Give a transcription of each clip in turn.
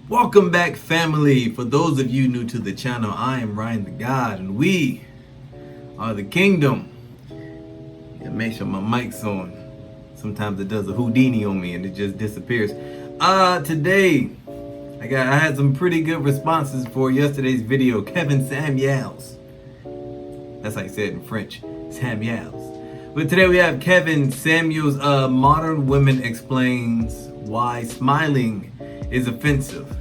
Welcome back, family. For those of you new to the channel, I am Ryan the God, and we are the kingdom. Yeah, make sure my mic's on. Sometimes it does a Houdini on me and it just disappears. Today I had some pretty good responses for yesterday's video. Kevin Samuels. That's how you say it in French. Samuels. But today we have Kevin Samuels. Modern Women Explains Why Smiling is Offensive.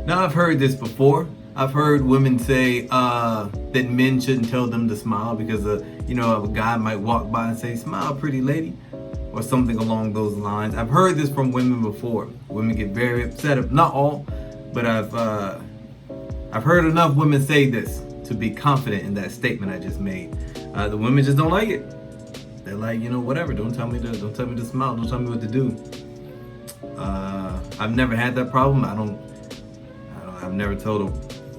Now, I've heard this before. I've heard women say that men shouldn't tell them to smile because a guy might walk by and say, "Smile, pretty lady," or something along those lines. I've heard this from women before. Women get very upset. Not all, but I've heard enough women say this to be confident in that statement I just made. The women just don't like it. They're like, whatever. Don't tell me to smile. Don't tell me what to do. I've never had that problem. I've never told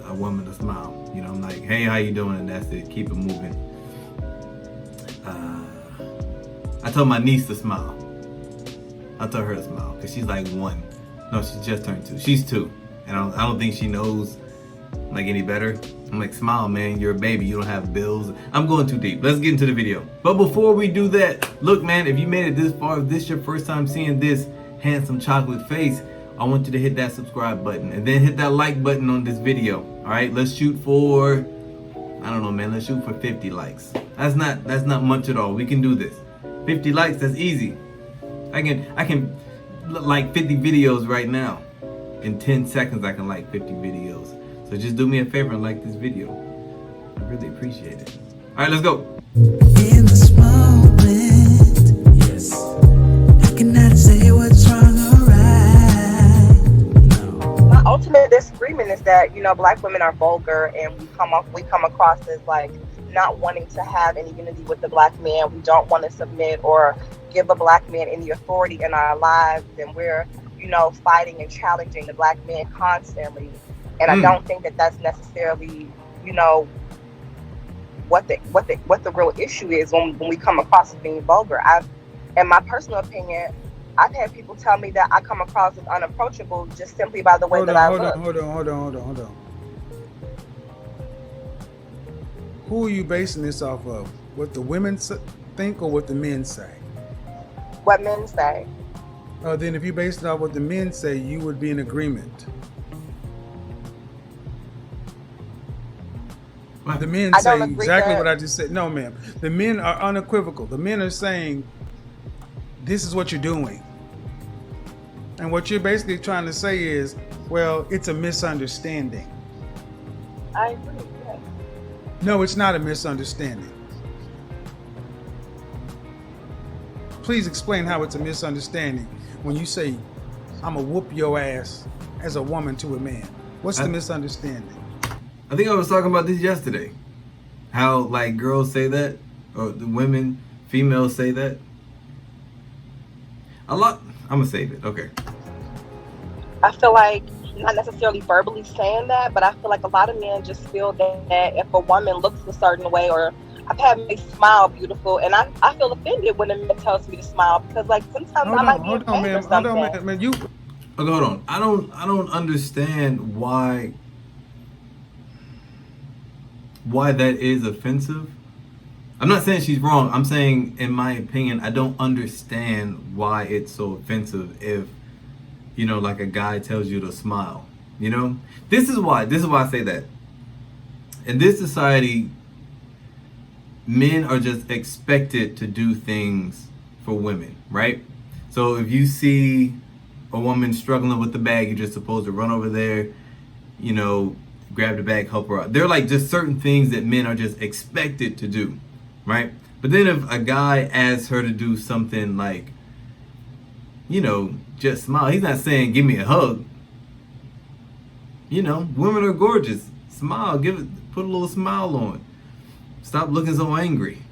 a woman to smile. I'm like, "Hey, how you doing?" And that's it. Keep it moving. I told my niece to smile. I told her to smile because she's like 1. No, she just turned 2. She's 2, and I don't think she knows like any better. I'm like, "Smile, man. You're a baby. You don't have bills." I'm going too deep. Let's get into the video. But before we do that, look, man, if you made it this far, if this is your first time seeing this handsome chocolate face, I want you to hit that subscribe button and then hit that like button on this video. All right, let's shoot for, I don't know, man. Let's shoot for 50 likes. That's not much at all. We can do this. 50 likes, that's easy. I can like 50 videos right now. In 10 seconds, I can like 50 videos. So just do me a favor and like this video. I really appreciate it. All right, let's go. In this moment, yes, I cannot say what's wrong or right. My ultimate disagreement is that black women are vulgar, and we come across as like not wanting to have any unity with the black man. We don't want to submit or give a black man any authority in our lives, and we're fighting and challenging the black man constantly. And I don't think that that's necessarily what the real issue is when we come across as being vulgar. In my personal opinion, I've had people tell me that I come across as unapproachable just simply by the way I look. Hold on. Who are you basing this off of? What the women think or what the men say? What men say. Then if you base it off what the men say, you would be in agreement. The men say exactly what I just said. No, ma'am. The men are unequivocal. The men are saying, this is what you're doing. And what you're basically trying to say is, well, it's a misunderstanding. I agree, yes. No, it's not a misunderstanding. Please explain how it's a misunderstanding when you say, I'm going to whoop your ass as a woman to a man. What's the misunderstanding? I think I was talking about this yesterday. How like girls say that, or the females say that. A lot. I'm gonna save it. Okay. I feel like not necessarily verbally saying that, but I feel like a lot of men just feel that if a woman looks a certain way, or I've had me smile beautiful, and I feel offended when a man tells me to smile because like sometimes I might be in pain or something. Hold on, man. Okay, hold on. I don't understand why that is offensive. I'm not saying she's wrong. I'm saying, in my opinion, I don't understand why it's so offensive if, like a guy tells you to smile. This is why I say that. In this society, men are just expected to do things for women, right? So if you see a woman struggling with the bag, you're just supposed to run over there, grab the bag, help her out. They're like just certain things that men are just expected to do, right? But then if a guy asks her to do something like, just smile, he's not saying give me a hug. Women are gorgeous. Smile, put a little smile on. Stop looking so angry.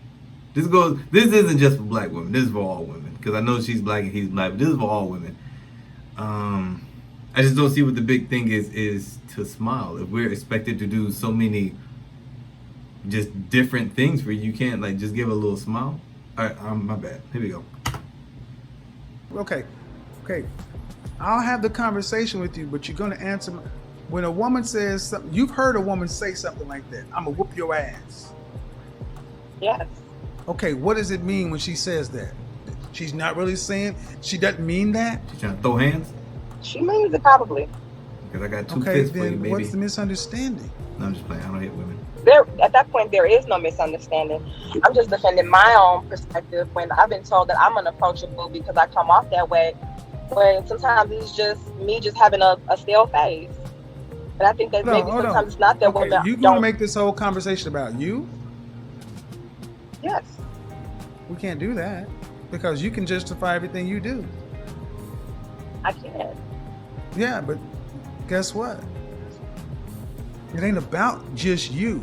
This isn't just for black women. This is for all women. Because I know she's black and he's black, but this is for all women. I just don't see what the big thing is to smile. If we're expected to do so many just different things for you, you can't just give a little smile. All right, my bad. Here we go. Okay, Okay, I'll have the conversation with you, but you're going to answer. When a woman says something, you've heard a woman say something like that. I'm going to whoop your ass. Yes. Okay, what does it mean when she says that? She's not really saying, she doesn't mean that? She's trying to throw hands? She means it probably. Because I got two Okay, fists for you, then baby. what's the misunderstanding? No, I'm just playing. I don't hit women. There, at that point, there is no misunderstanding. I'm just defending my own perspective when I've been told that I'm unapproachable because I come off that way. When sometimes it's just me just having a stale face. And I think that maybe sometimes it's not that Okay, women you don't. going to make this whole conversation about you? Yes. We can't do that because you can justify everything you do. I can. Yeah, but guess what? It ain't about just you.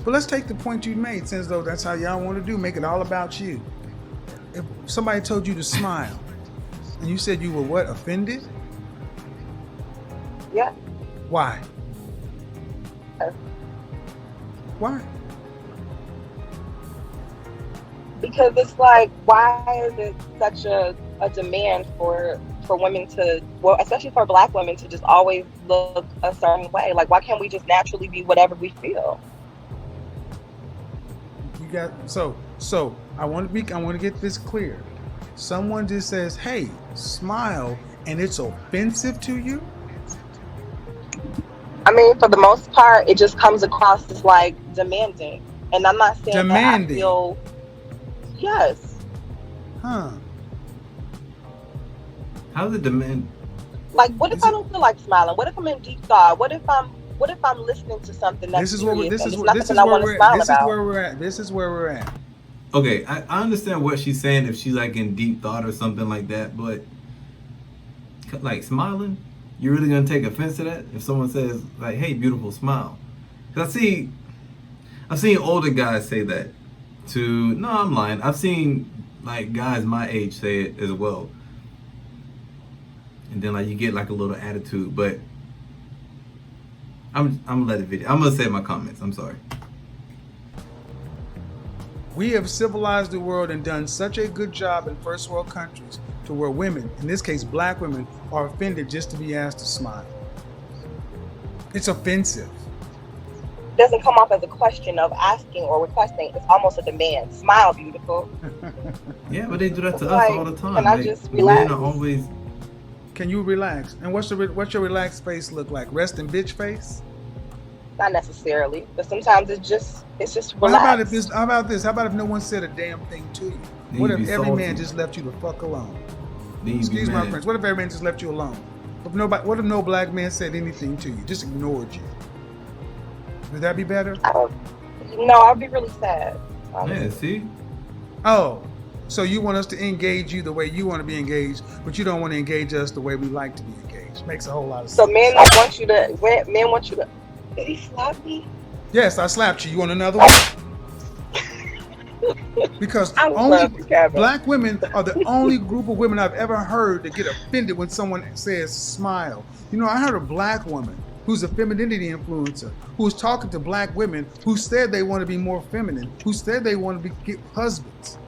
But let's take the point you made, since though that's how y'all want to do, make it all about you. If somebody told you to smile and you said you were what, offended? Yeah. Why? Why? Because it's like, why is it such a demand for women to, well, especially for Black women, to just always look a certain way? Like, why can't we just naturally be whatever we feel? You got so I want to get this clear. Someone just says, "Hey, smile," and it's offensive to you? I mean, for the most part, it just comes across as like demanding. And I'm not saying Demanding. that I feel, yes. Huh. How's it demand? Like, what if I don't feel like smiling? What if I'm in deep thought? What if I'm listening to something that's This is where serious this is and where it's this is not where something I we're want to at. smile This is about? where we're at. This is where we're at. Okay, I understand what she's saying if she's like in deep thought or something like that, but like smiling, you're really gonna take offense to that if someone says like, "Hey, beautiful, smile"? Cause I've seen older guys say that to. No, I'm lying. I've seen like guys my age say it as well, and then like you get like a little attitude. But I'm gonna let it video. I'm gonna say my comments. I'm sorry. We have civilized the world and done such a good job in first world countries to where women, in this case Black women, are offended just to be asked to smile. It's offensive. It doesn't come off as a question of asking or requesting. It's almost a demand. Smile, beautiful. Yeah, but they do that to us Like, all the time. can I Like, just men relax? are always. Can you relax? And what's your relaxed face look like? Resting bitch face? Not necessarily, but sometimes it's just Well, relaxed. how about this? How about if no one said a damn thing to you? Then What you if be every salty. man just left you the fuck alone? Then you be Excuse my mad. French. What if every man just left you alone? What if no Black man said anything to you? Just ignored you? Would that be better? No, I'd be really sad. honestly. Yeah, see? Oh, so you want us to engage you the way you want to be engaged, but you don't want to engage us the way we like to be engaged. Makes a whole lot of sense. So men want you to. Did he slap me? Yes, I slapped you. You want another one? Because I only love you, Kevin. Black women are the only group of women I've ever heard that get offended when someone says smile. You know, I heard a Black woman who's a femininity influencer who was talking to Black women who said they want to be more feminine, who said they want to get husbands.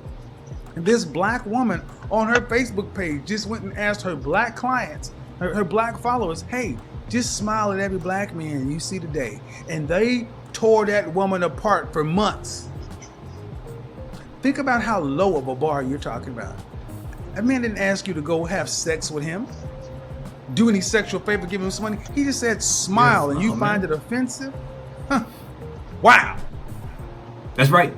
And this Black woman on her Facebook page just went and asked her Black clients, her Black followers, hey, just smile at every Black man you see today. And they tore that woman apart for months. Think about how low of a bar you're talking about. That man didn't ask you to go have sex with him, do any sexual favor, give him some money. He just said smile, Yes, and you oh, find man. it offensive? Huh. Wow. That's right.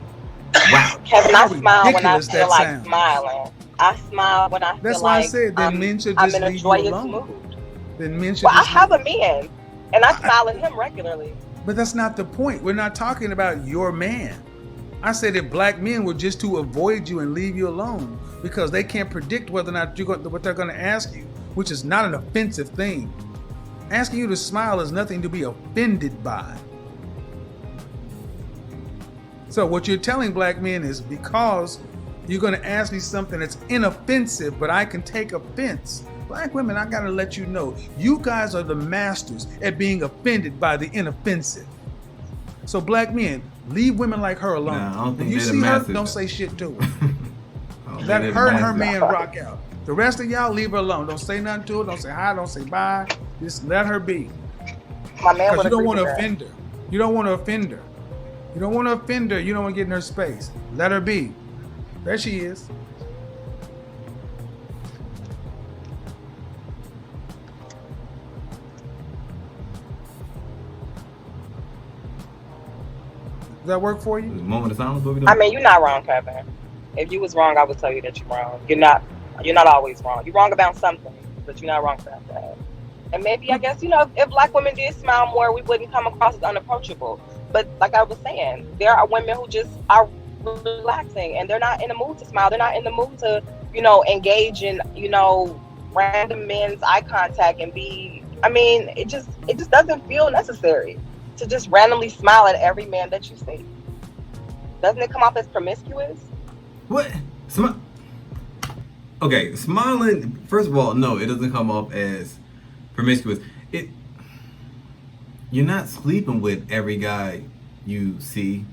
Wow. Kevin, I How smile when I ridiculous feel that like sounds. smiling. I smile when I That's feel why I like said then men should I'm just in a leave you joyous alone. mood. Then men should Well, I just have a man, and I smile at him regularly. But that's not the point. We're not talking about your man. I said if Black men were just to avoid you and leave you alone because they can't predict whether or not what they're going to ask you, which is not an offensive thing. Asking you to smile is nothing to be offended by. So what you're telling Black men is because you're going to ask me something that's inoffensive, but I can take offense. Black women, I got to let you know, you guys are the masters at being offended by the inoffensive. So Black men, leave women like her alone. Nah, I don't When think you they're the see her, masters. don't say shit to her. Oh, Let they're her and the her masters. man rock out. The rest of y'all leave her alone. Don't say nothing to her. Don't say hi. Don't say bye. Just let her be. My man Because would you don't agree want to with that. offend her. You don't want to offend her. You don't want to offend her. You don't want to get in her space. Let her be. There she is. Does that work for you? Moment of silence. What we doing? I mean, you're not wrong, Kevin. If you was wrong, I would tell you that you're wrong. You're not always wrong. You're wrong about something, but you're not wrong about that. And maybe, I guess, if black women did smile more, we wouldn't come across as unapproachable. But like I was saying, there are women who just are relaxing and they're not in the mood to smile. They're not in the mood to, engage in, random men's eye contact and be, it just doesn't feel necessary to just randomly smile at every man that you see. Doesn't it come off as promiscuous? What? Okay, smiling. First of all, no, it doesn't come off as promiscuous. You're not sleeping with every guy you see.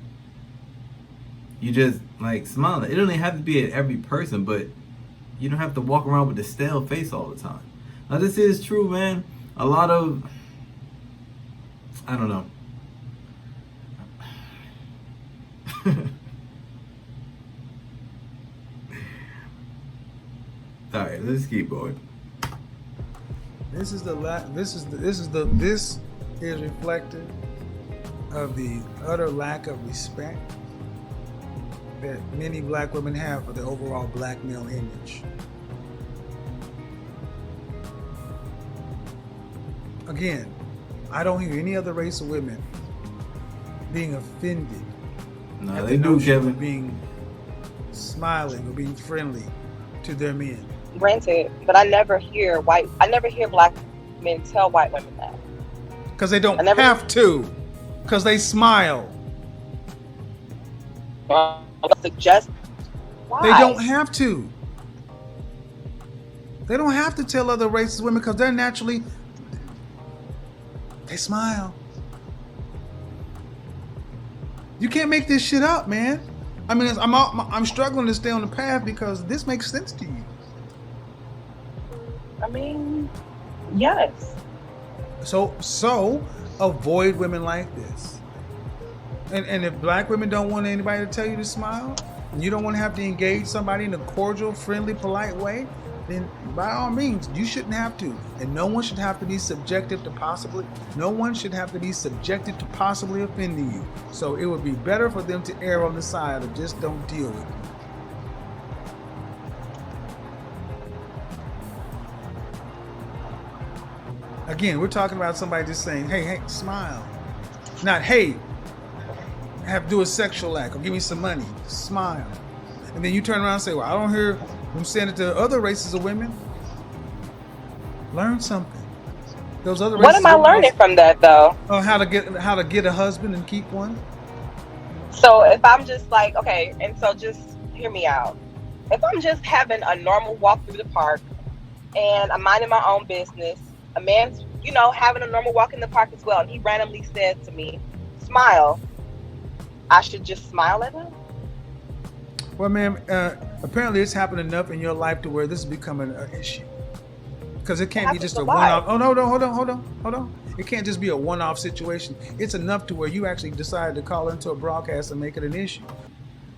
You just like smiling. It doesn't have to be at every person, but you don't have to walk around with a stale face all the time. Now, this is true, man. A lot of, I don't know. All right, let's keep going. This is reflective of the utter lack of respect that many black women have for the overall black male image. Again, I don't hear any other race of women being offended. No, at they the do, notion of Kevin. being smiling or being friendly to their men. Granted, but I never hear black men tell white women that. Because they don't I never- have to. Because they smile. Suggest why? They don't have to. They don't have to tell other racist women because they're naturally, they smile. You can't make this shit up, man. I'm struggling to stay on the path because this makes sense to you. Yes. So avoid women like this. And if black women don't want anybody to tell you to smile, and you don't want to have to engage somebody in a cordial, friendly, polite way, then by all means, you shouldn't have to. And no one should have to be subjected to possibly offending you. So it would be better for them to err on the side of just don't deal with it. Again, we're talking about somebody just saying, hey, smile. Not, hey, have to do a sexual act or give me some money. Smile. And then you turn around and say, well, I don't hear them saying it to other races of women. Learn something. Those other races. What am I learning from that, though? How to get a husband and keep one. So if I'm just like, okay, and so just hear me out. If I'm just having a normal walk through the park and I'm minding my own business, a man's, having a normal walk in the park as well, and he randomly says to me, smile, I should just smile at him? Well, ma'am, apparently it's happened enough in your life to where this is becoming an issue. Because it can't be just a one-off. Oh, no, hold on. It can't just be a one-off situation. It's enough to where you actually decided to call into a broadcast and make it an issue.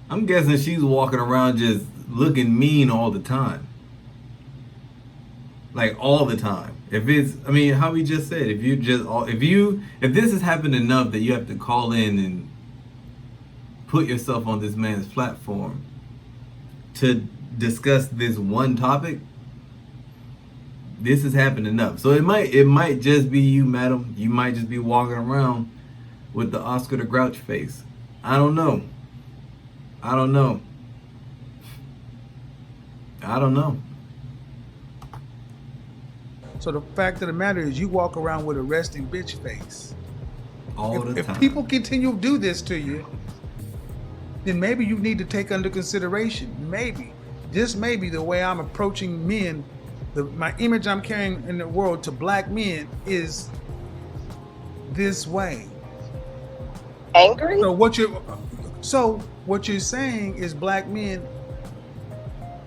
I'm guessing she's walking around just looking mean all the time. Like all the time. If how we just said, if this has happened enough that you have to call in and put yourself on this man's platform to discuss this one topic, this has happened enough. So it might just be you, madam. You might just be walking around with the Oscar the Grouch face. I don't know. So the fact of the matter is you walk around with a resting bitch face. All the time. If people continue to do this to you, then maybe you need to take under consideration, just maybe the way I'm approaching men, my image I'm carrying in the world to black men is this way. Angry? So what you're saying is black men,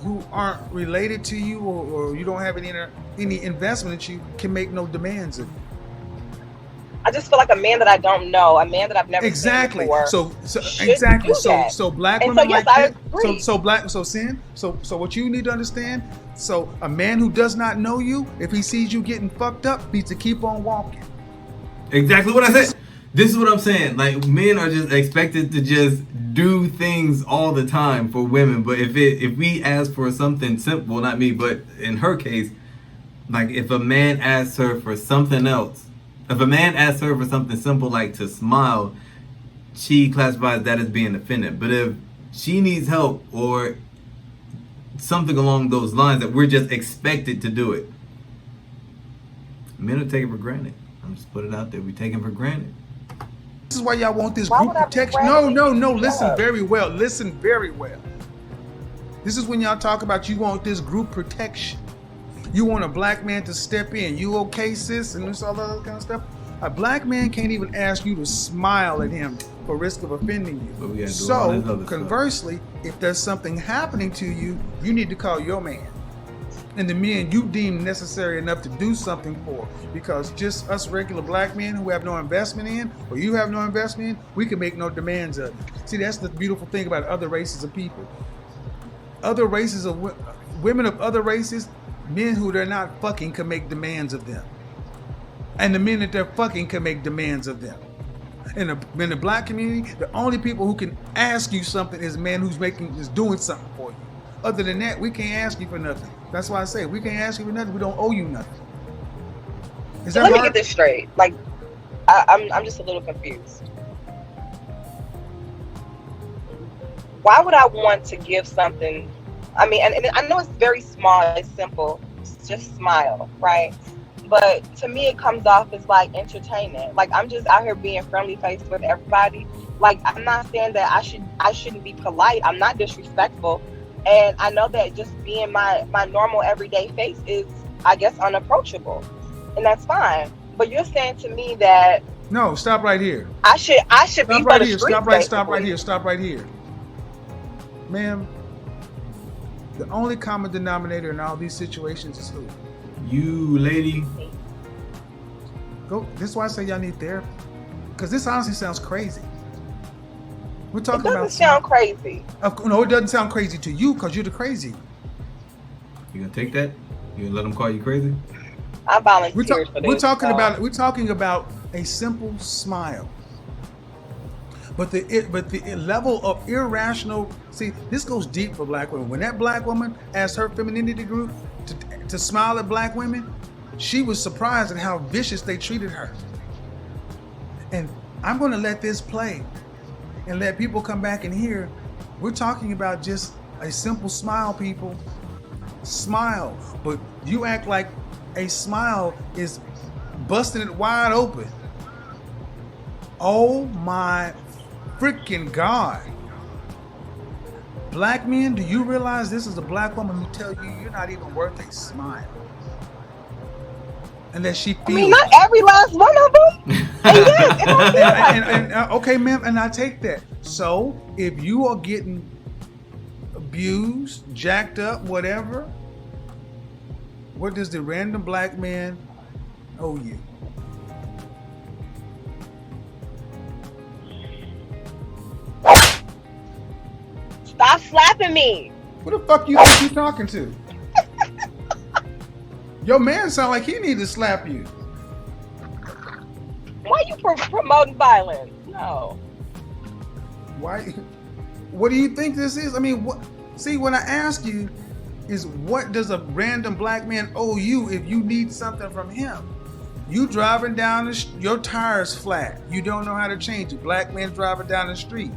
who aren't related to you or you don't have any investment in you can make no demands of you. I just feel like a man that I don't know, a man that I've never Exactly. seen before. So shouldn't exactly. do that. So black And women so, yes, like I that. agree. So what you need to understand. So a man who does not know you, if he sees you getting fucked up, needs to keep on walking. Exactly what I said. This is what I'm saying. Like, men are just expected to just do things all the time for women. But if we ask for something simple, not me, but in her case, like if a man asks her for something else, if a man asks her for something simple like to smile, she classifies that as being offended. But if she needs help or something along those lines, that we're just expected to do it, men are taken for granted. I'm just put it out there. We take it for granted. This is why y'all want this Why group would I be protection. granted? No. Listen Yeah. very well. Listen very well. This is when y'all talk about you want this group protection. You want a black man to step in. You okay, sis? And this all that other kind of stuff. A black man can't even ask you to smile at him for risk of offending But we you. gotta do all this So other stuff. conversely, if there's something happening to you, you need to call your man. And the men you deem necessary enough to do something for. Because just us regular black men who have no investment in, or you have no investment in, we can make no demands of you. See, that's the beautiful thing about other races of people. Other races of women of other races, men who they're not fucking can make demands of them. And the men that they're fucking can make demands of them. In the black community, the only people who can ask you something is men who's doing something for you. Other than that, we can't ask you for nothing. That's why I say we can't ask you for nothing. We don't owe you nothing. Is So that let me hard? get this straight. Like, I'm just a little confused. Why would I want to give something? I mean, and I know it's very small, it's simple, it's just smile, right? But to me, it comes off as like entertainment. Like, I'm just out here being friendly faced with everybody. Like, I'm not saying that I shouldn't be polite. I'm not disrespectful, and I know that just being my normal everyday face is, I guess, unapproachable, and that's fine. But you're saying to me that No, stop right here. I should be Stop for right the here. streets, Stop right basically. here. Stop right here. Ma'am, the only common denominator in all these situations is who? You, lady. Go. This is why I say y'all need therapy. Because this honestly sounds crazy. We're It talking doesn't about sound crazy. No, it doesn't sound crazy to you because you're the crazy one. You gonna take that? You gonna let them call you crazy? I volunteered for this. We're talking so. about a simple smile. But the level of irrational. See, this goes deep for black women. When that black woman asked her femininity group to smile at black women, she was surprised at how vicious they treated her. And I'm going to let this play and let people come back and hear. We're talking about just a simple smile, people. Smile. But you act like a smile is busting it wide open. Oh my freaking God. Black men, do you realize this is a black woman who tells you you're not even worth a smile? Unless she feels. I mean, not every last one of them. And yes, it don't feel like it. Okay, ma'am, and I take that. So if you are getting abused, jacked up, whatever, what does the random black man owe you? Stop slapping me. Who the fuck you think you talking to? Your man sound like he need to slap you. Why you promoting violence? No. Why? What do you think this is? I mean, what? See, when I ask you, is what does a random black man owe you if you need something from him? You driving down your tires flat. You don't know how to change it. Black man driving down the street.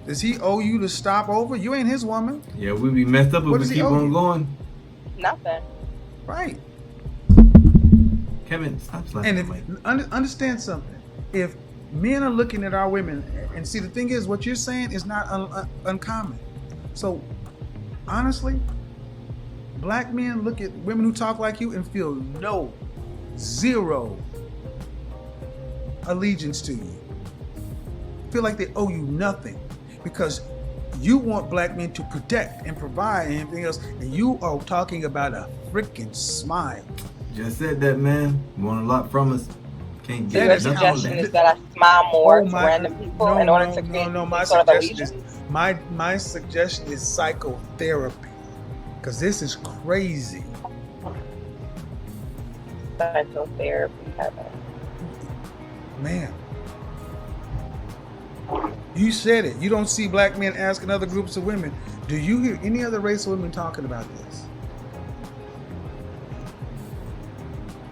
Does he owe you to stop over? You ain't his woman, Yeah, we be messed up if What we does he keep owe on you? going. Nothing. right? Kevin, stop slapping And the if, mic. understand something. If men are looking at our women, and see, the thing is, what you're saying is not uncommon. So, honestly, black men look at women who talk like you and feel zero allegiance to you. Feel like they owe you nothing because You want black men to protect and provide and everything else, and you are talking about a freaking smile. Just said that, man. You want a lot from us. Can't So get your nothing on suggestion that. is that I smile more to my- random people no, in order no, to create no, my sort of suggestion allegiance? is my suggestion is psychotherapy, because this is crazy. Psychotherapy, Kevin. Man, you said it. You don't see black men asking other groups of women. Do you hear any other race of women talking about this?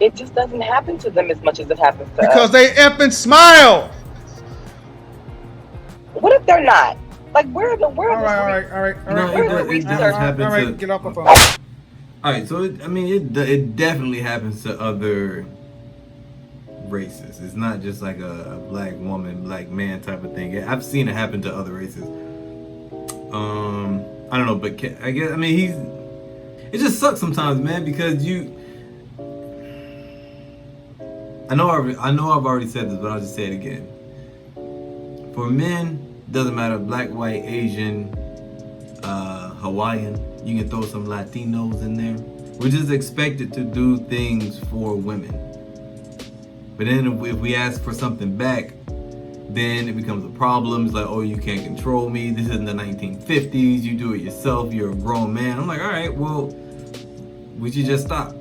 It just doesn't happen to them as much as it happens to Because us. they effing smile. What if they're not? Like, where are the All right. No, it does happen All right, to. get off the phone. All right, so it definitely happens to other races. It's not just like a black woman, black man type of thing. I've seen it happen to other races. I don't know, but I guess it just sucks sometimes, man, because I know I've already said this, but I'll just say it again. For men, doesn't matter, black, white, Asian, Hawaiian, you can throw some Latinos in there. We're just expected to do things for women. But then if we ask for something back, then it becomes a problem. It's like, oh, you can't control me. This isn't the 1950s. You do it yourself. You're a grown man. I'm like, all right, well, we should just stop.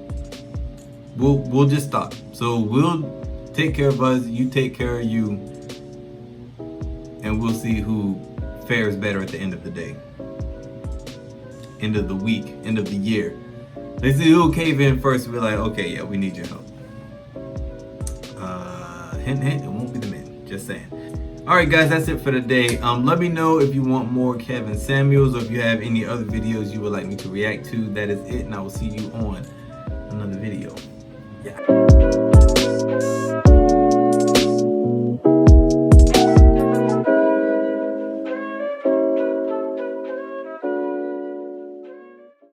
We'll just stop. So we'll take care of us. You take care of you. And we'll see who fares better at the end of the day. End of the week, end of the year. Let's see who'll cave in first. We're like, okay, yeah, we need your help. Hint, it won't be the men. Just saying. All right, guys, that's it for today. Let me know if you want more Kevin Samuels, or if you have any other videos you would like me to react to. That is it, and I will see you on another video. Yeah.